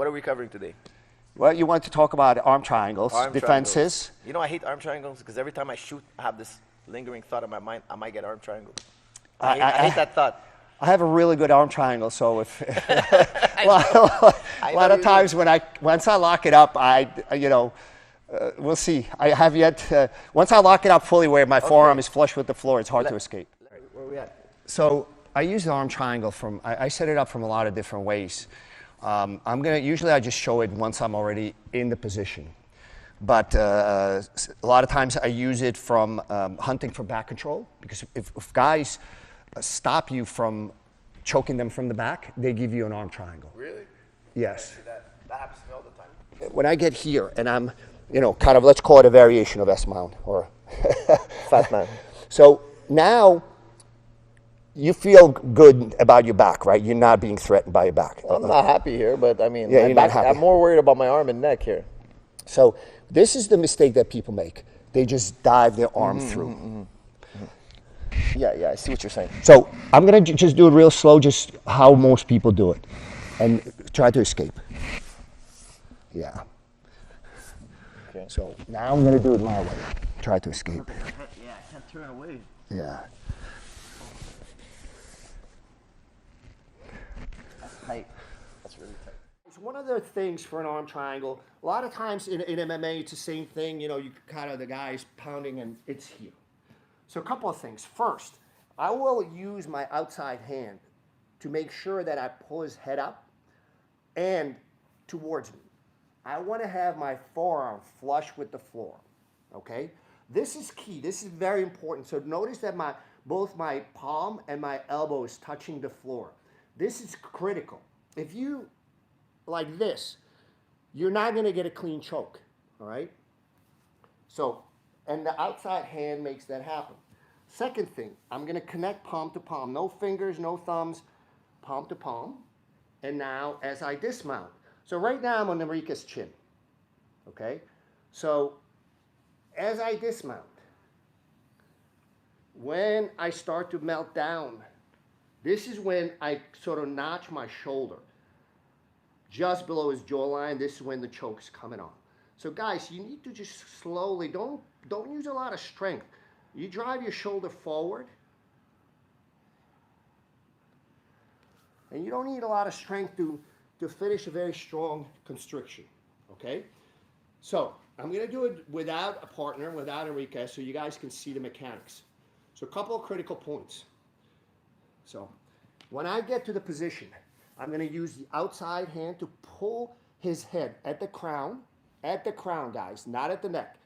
What are we covering today? Well, you want to talk about arm triangles, defenses. Triangles. You know, I hate arm triangles because every time I shoot, I have this lingering thought in my mind, I might get arm triangles. I hate that thought. I have a really good arm triangle, so if a lot of times once I lock it up, we'll see. I have yet once I lock it up fully, where my forearm is flush with the floor, it's hard to escape. Where are we at? So I use the arm triangle I set it up from a lot of different ways. Usually I just show it once I'm already in the position, but a lot of times I use it from hunting for back control, because if guys stop you from choking them from the back, they give you an arm triangle. Really? Yes. That happens to me all the time. When I get here and I'm, kind of, let's call it a variation of S-mount or fat man. So now you feel good about your back, right? You're not being threatened by your back. I'm not happy here, but I mean, yeah, you're not happy. I'm more worried about my arm and neck here. So this is the mistake that people make. They just dive their arm through. Yeah, I see what you're saying. So I'm going to just do it real slow, just how most people do it, and try to escape. Yeah. Okay. So now I'm going to do it my way. Try to escape. Yeah, I can't turn away. Yeah. That's tight. That's really tight. It's one of the things for an arm triangle. A lot of times in MMA, it's the same thing. You kind of, the guy's pounding and it's here. So a couple of things. First, I will use my outside hand to make sure that I pull his head up and towards me. I want to have my forearm flush with the floor, okay? This is key. This is very important. So notice that both my palm and my elbow is touching the floor. This is critical. If you, like this, you're not going to get a clean choke, all right? So, and the outside hand makes that happen. Second thing, I'm going to connect palm to palm. No fingers, no thumbs, palm to palm. And now as I dismount. So right now I'm on Enrique's chin. Okay? So as I dismount, when I start to melt down, this is when I sort of notch my shoulder just below his jawline. This is when the choke's coming on. So guys, you need to just slowly, don't use a lot of strength. You drive your shoulder forward, and you don't need a lot of strength to finish a very strong constriction, okay? So I'm going to do it without a partner, without Enrique, so you guys can see the mechanics. So a couple of critical points. So when I get to the position, I'm going to use the outside hand to pull his head at the crown, guys, not at the neck,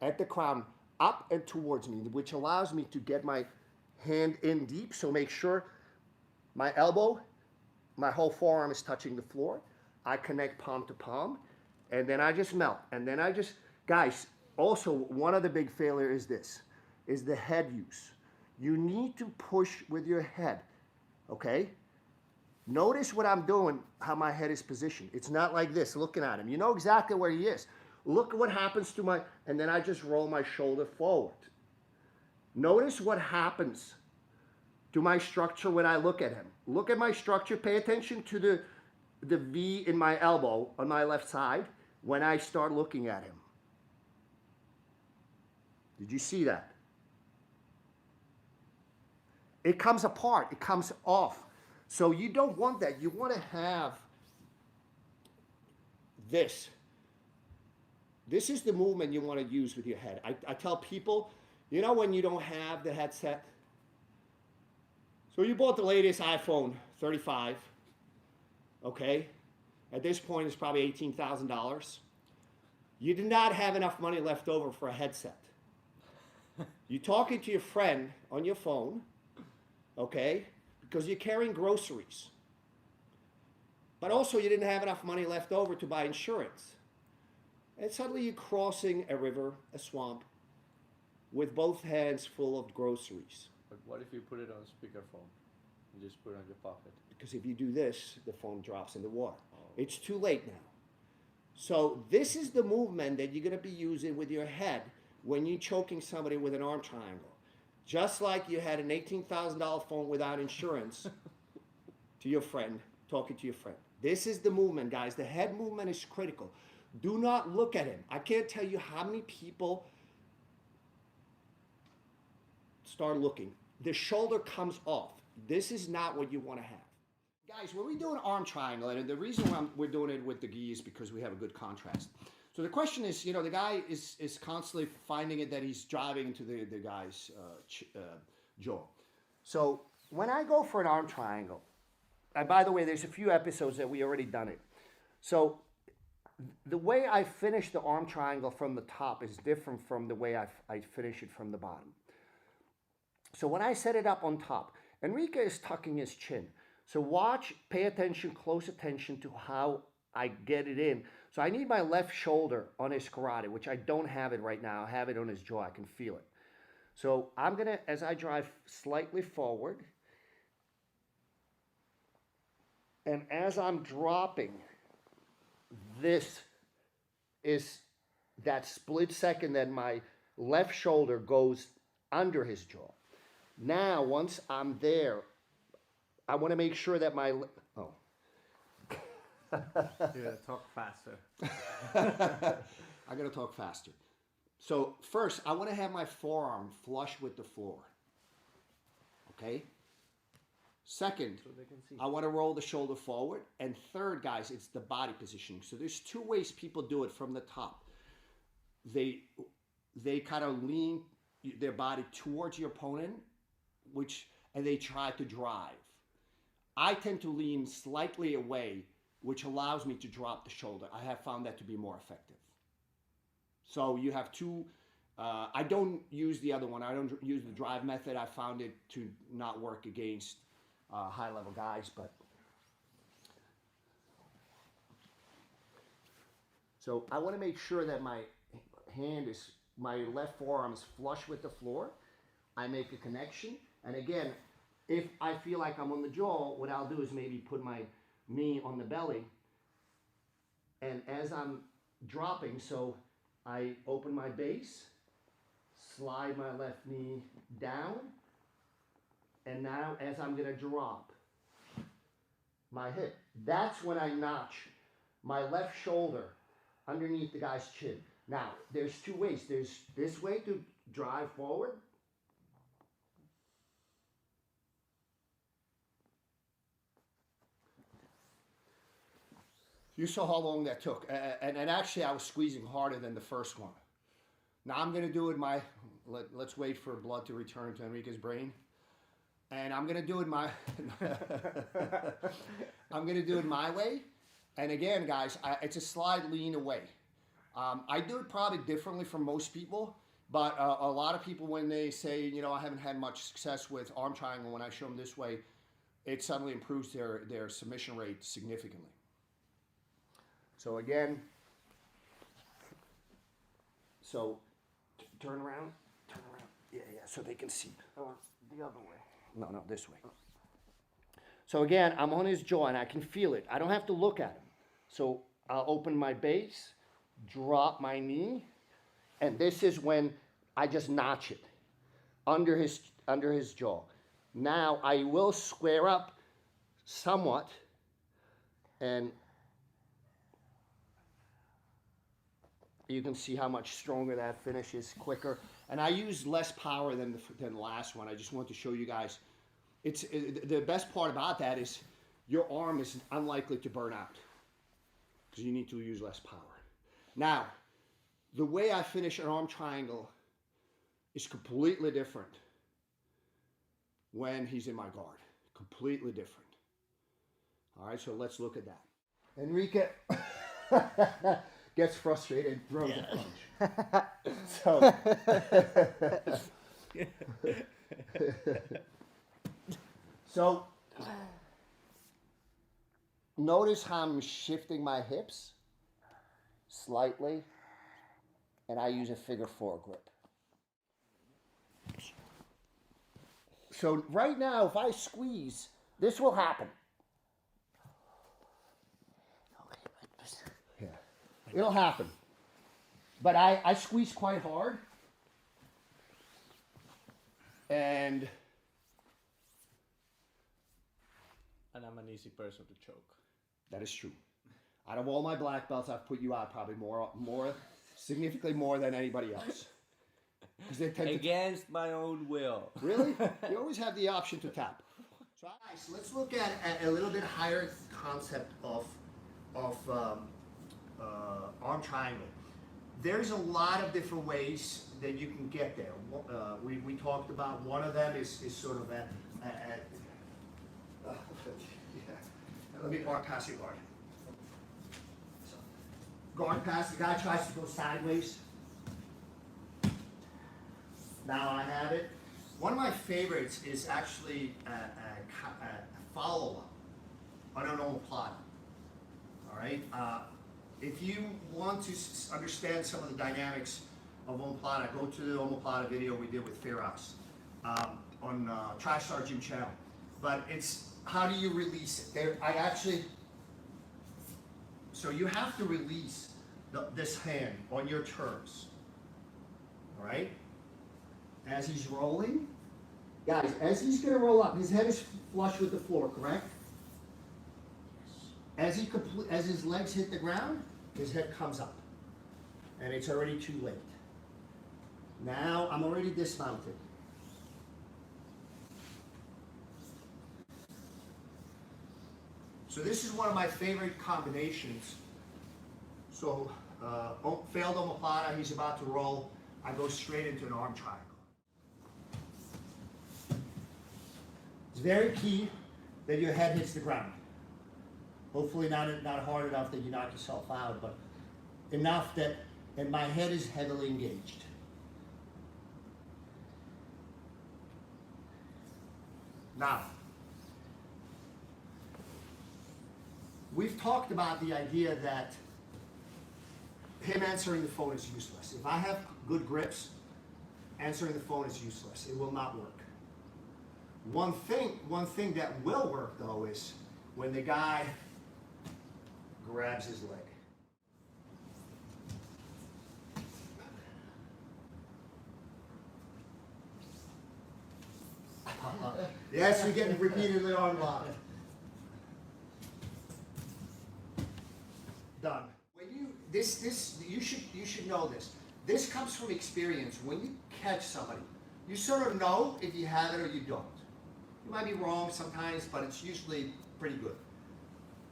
at the crown, up and towards me, which allows me to get my hand in deep. So make sure my elbow, my whole forearm is touching the floor. I connect palm to palm, and then I just melt. And then guys, also one of the big failures is the head use. You need to push with your head, okay? Notice what I'm doing, how my head is positioned. It's not like this, looking at him. You know exactly where he is. Look at what happens to and then I just roll my shoulder forward. Notice what happens to my structure when I look at him. Look at my structure. Pay attention to the V in my elbow on my left side when I start looking at him. Did you see that? It comes apart. It comes off. So you don't want that. You want to have this. This is the movement you want to use with your head. I tell people, when you don't have the headset, so you bought the latest iPhone 35, okay? At this point, it's probably $18,000. You did not have enough money left over for a headset. You're talking to your friend on your phone, okay? Because you're carrying groceries. But also you didn't have enough money left over to buy insurance. And suddenly you're crossing a river, a swamp, with both hands full of groceries. But what if you put it on speakerphone? You just put it on your pocket. Because if you do this, the phone drops in the water. Oh. It's too late now. So this is the movement that you're going to be using with your head when you're choking somebody with an arm triangle. Just like you had an $18,000 phone without insurance to your friend, talking to your friend. This is the movement, guys. The head movement is critical. Do not look at him. I can't tell you how many people start looking. The shoulder comes off. This is not what you want to have. Guys, when we do an arm triangle, and the reason why we're doing it with the gi is because we have a good contrast. So the question is, the guy is constantly finding it that he's driving into the guy's jaw. So when I go for an arm triangle, and by the way, there's a few episodes that we already done it. So the way I finish the arm triangle from the top is different from the way I finish it from the bottom. So when I set it up on top, Enrique is tucking his chin. So watch, pay attention, close attention to how I get it in. So I need my left shoulder on his karate, which I don't have it right now. I have it on his jaw. I can feel it. So I'm going to, as I drive slightly forward, and as I'm dropping, this is that split second that my left shoulder goes under his jaw. Now, once I'm there, I want to make sure that my... Oh. Yeah, talk faster. I got to talk faster. So first, I want to have my forearm flush with the floor. Okay? Second, So they can see. I want to roll the shoulder forward. And third, guys, it's the body positioning. So there's two ways people do it from the top. They kind of lean their body towards your opponent, and they try to drive. I tend to lean slightly away, which allows me to drop the shoulder. I have found that to be more effective. So you have two. I don't use the other one. I don't use the drive method. I found it to not work against high-level guys. But so I want to make sure that my left forearm is flush with the floor. I make a connection. And again, if I feel like I'm on the jaw, what I'll do is maybe put my knee on the belly. And as I'm dropping, so I open my base, slide my left knee down, and now as I'm going to drop my hip, that's when I notch my left shoulder underneath the guy's chin. Now, there's two ways. There's this way to drive forward. You saw how long that took. And actually, I was squeezing harder than the first one. Now I'm going to do it let's wait for blood to return to Enrique's brain. And I'm going to do it I'm going to do it my way. And again, guys, it's a slight lean away. I do it probably differently from most people. But a lot of people, when they say, I haven't had much success with arm triangle, when I show them this way, it suddenly improves their submission rate significantly. So again, turn around, yeah, so they can see. Oh, the other way. No, this way. So again, I'm on his jaw and I can feel it. I don't have to look at him. So I'll open my base, drop my knee, and this is when I just notch it under his jaw. Now I will square up somewhat, and you can see how much stronger that finish is, quicker. And I use less power than the last one. I just want to show you guys. The best part about that is your arm is unlikely to burn out because you need to use less power. Now, the way I finish an arm triangle is completely different when he's in my guard. Completely different. All right, so let's look at that. Enrique gets frustrated and throws a punch. So notice how I'm shifting my hips slightly, and I use a figure 4 grip. So right now, if I squeeze, this will happen. Yeah, it'll happen. But I squeeze quite hard, and I'm an easy person to choke. That is true. Out of all my black belts, I've put you out probably significantly more than anybody else. Because they tend Against my own will. Really? You always have the option to tap. So, guys, let's look at a little bit higher concept of arm triangle. There's a lot of different ways that you can get there. We talked about one of them is sort of let me pass your guard. So, guard pass, the guy tries to go sideways. Now I have it. One of my favorites is actually a follow-up on an omoplata. All right? If you want to understand some of the dynamics of omoplata, go to the omoplata video we did with Ferox on Trash Star Gym channel. But it's how do you release it? So you have to release this hand on your terms. All right? As he's rolling, guys, as he's gonna roll up, his head is flush with the floor, correct? As his legs hit the ground, his head comes up, and it's already too late. Now I'm already dismounted. So this is one of my favorite combinations. So failed omoplata, he's about to roll. I go straight into an arm triangle. It's very key that your head hits the ground. Hopefully not hard enough that you knock yourself out, but enough that my head is heavily engaged. Now, we've talked about the idea that him answering the phone is useless. If I have good grips, answering the phone is useless. It will not work. One thing that will work though is when the guy grabs his leg. Yes, we get repeatedly on lock. Done. When you should know this. This comes from experience. When you catch somebody, you sort of know if you have it or you don't. You might be wrong sometimes, but it's usually pretty good.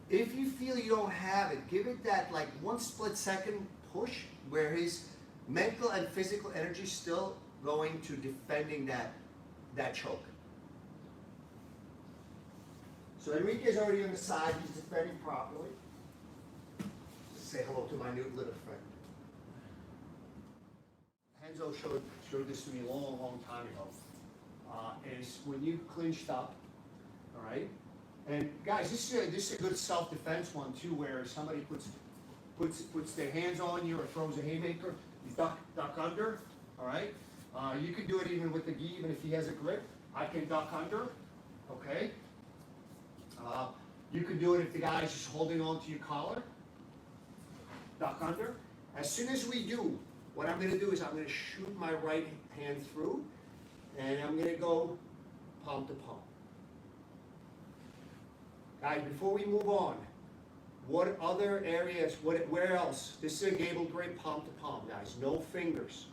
If you feel you don't have it, give it that like 1 split second push where his mental and physical energy is still going to defending that choke. So Enrique's already on the side, he's defending properly. Say hello to my new little friend. Renzo showed this to me a long time ago. Is when you clinched up, all right? And guys, this is a good self-defense one too, where somebody puts their hands on you or throws a haymaker, you duck under, all right? You can do it even with the gi, even if he has a grip. I can duck under, okay? You can do it if the guy is just holding on to your collar. Duck under. As soon as we do, what I'm going to do is I'm going to shoot my right hand through, and I'm going to go palm to palm. Guys, before we move on, what other areas, where else? This is a gable grip, palm to palm, guys. No fingers.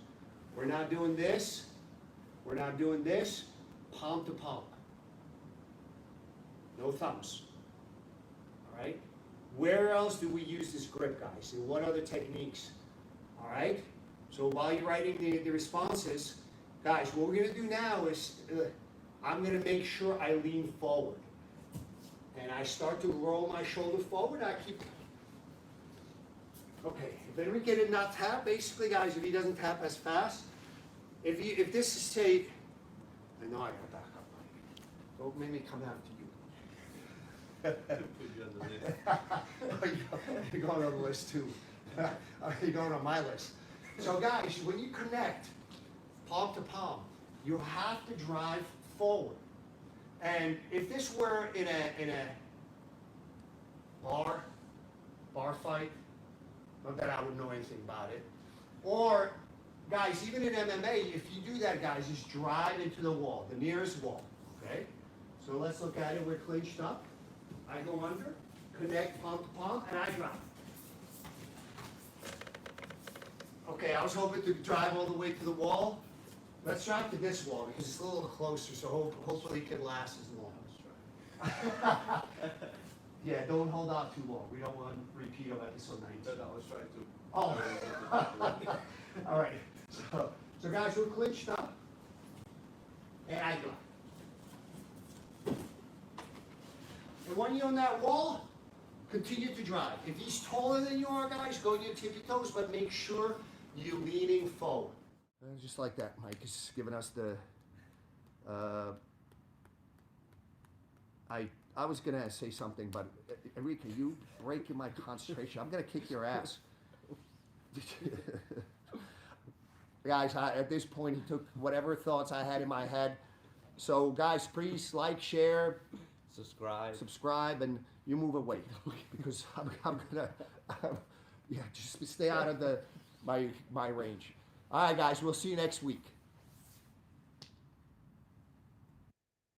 We're not doing this. We're not doing this. Palm to palm. No thumbs. All right? Where else do we use this grip, guys? And what other techniques? All right? So while you're writing the responses, guys, what we're going to do now is I'm going to make sure I lean forward. And I start to roll my shoulder forward. I keep... Okay, if Enrique did not tap, basically, guys, if he doesn't tap as fast, if this is, say... I know I got to back up. Don't make me come after you. You're going on the list too. You're going on my list. So guys, when you connect palm to palm, you have to drive forward. And if this were in a bar fight, not that I would know anything about it, or guys, even in MMA, if you do that, guys, just drive into the wall, the nearest wall. Okay. So let's look at it. We're clinched up. I go under, connect palm to palm, and I drop. Okay, I was hoping to drive all the way to the wall. Let's drive to this wall because it's a little closer, so hopefully it can last as long. Yeah, don't hold out too long. We don't want to repeat of episode 19. No, I was trying to. Oh. All right. So guys, we're clinched up. And I drop. And when you're on that wall, continue to drive. If he's taller than you are, guys, go to your tippy toes, but make sure you're leaning forward. Just like that, Mike is giving us the. I was gonna say something, but Enrique, you breaking my concentration. I'm gonna kick your ass. Guys, at this point, he took whatever thoughts I had in my head. So, guys, please like, share, subscribe, and you move away because I'm gonna, yeah, just stay out of my range. All right, guys, we'll see you next week.